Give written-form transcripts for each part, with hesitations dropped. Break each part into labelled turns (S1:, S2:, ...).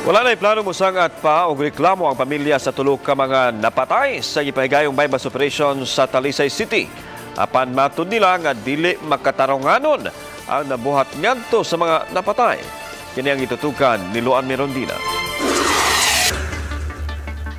S1: Wala na'y plano mosang-at pa o reklamo ang pamilya sa tulo ka mga napatay sa ipahigayong bypass operation sa Talisay City. Apan matud nila nga dili makatarunganon ang nabuhat ngadto sa mga napatay. Kini ang itutukan ni Luan Mirondina.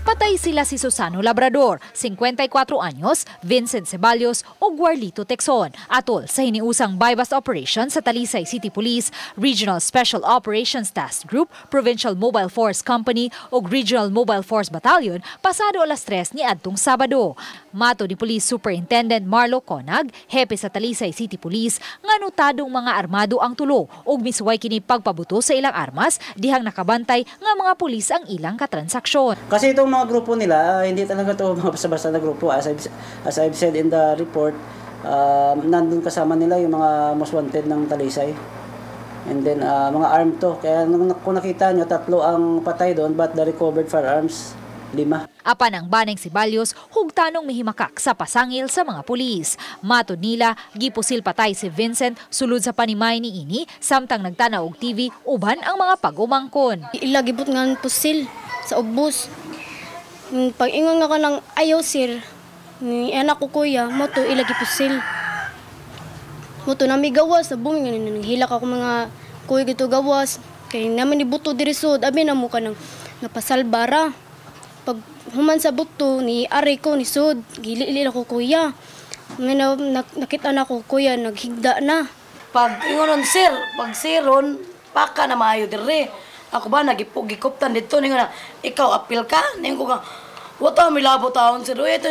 S2: Patay sila si Susano Labrador, 54 anyos, Vincent Ceballos o Guarlito Texon, atol sa hiniusang bypass operation sa Talisay City Police, Regional Special Operations Task Group, Provincial Mobile Force Company o Regional Mobile Force Battalion pasado alas 3 ni adtong Sabado. Mato ni Police Superintendent Marlo Conag, hepe sa Talisay City Police, nga notadong mga armado ang tulo ug misuway kini pagpabuto sa ilang armas dihang nakabantay nga mga pulis ang ilang katransaksyon.
S3: Kasi itong mga grupo nila, hindi talaga ito mga basta-basta na grupo. As I've said in the report, nandun kasama nila yung mga most wanted ng Talisay. And then mga armed to. Kaya kung nakita nyo, 3 ang patay doon, but the recovered firearms, 5.
S2: Apan ang baneng Ceballos, hugtanong mihimakak sa pasangil sa mga pulis. Matod nila, gipusil patay si Vincent sulod sa panimay ni ini, samtang nagtanaw og TV uban ang mga pagumangkon.
S4: Ilagibot nga pusil sa ubos. Pag-ingon nga ka ng ayaw sir, ni anak ko kuya, mo to ilagi pusil. Mo to nami gawas, sabong nga nanghilak ako mga kuya gito gawas. Kaya namin ibuto diri sud, abi na mo ka ng napasalbara. Pag human sa buto ni ari ko ni sud, gili-ili ako kuya. Nakita na ko kuya, naghigda na.
S5: Pag ingon sir, pag siron, paka na maayo diri. Ako ba nagipugikoptan dito ningo na ikaw apil ka ningo ka wata mi labo taon sir ito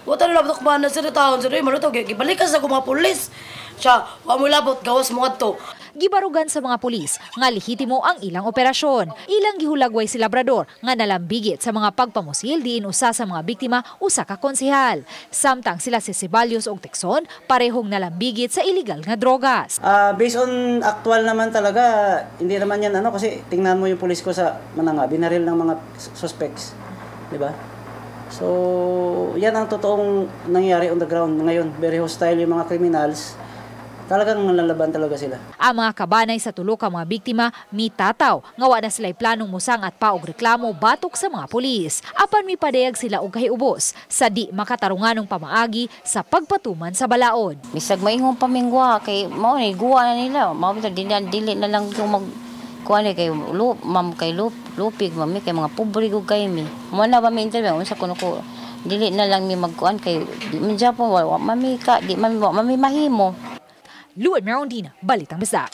S5: wata na labo ko na sir taon sir maluto gibalik ka sa mga pulis siya wa mo labot gawas mo adto.
S2: Gibarugan sa mga pulis nga lehitimo ang ilang operasyon. Ilang gihulagway si Labrador nga nalambigit sa mga pagpamusil diin usa sa mga biktima usa ka konsehal. Samtang sila si Ceballos ug Texon parehong nalambigit sa illegal nga drogas.
S3: Based on actual naman talaga, hindi naman yan kasi tingnan mo yung pulis ko sa Mananga, binaril ng mga suspects, di ba? So, yan ang totoong nangyayari on the ground ngayon. Very hostile yung mga criminals. Talagang nalalaban talaga sila.
S2: Ang mga kabanay sa tulo ka mga biktima mitataw nga wa na sila'y planong mosang-at pa og reklamo batok sa mga pulis. Apan mipadayag sila og kahiubos sa di makatarunganong pamaagi sa pagpatuman sa balaod.
S6: Bisag maingong pamingwa kay mao ni guwa na nila. Mao bitaw dili na lang yung mag kuan kay lupig mami kay mga pobre gud kay mi. Mo na ba mi interview unsa kuno ko dili na lang mi magkuan kay di man Japan mami ka di mami mahimo.
S2: Luan Mirondina, Balitang Bisdak.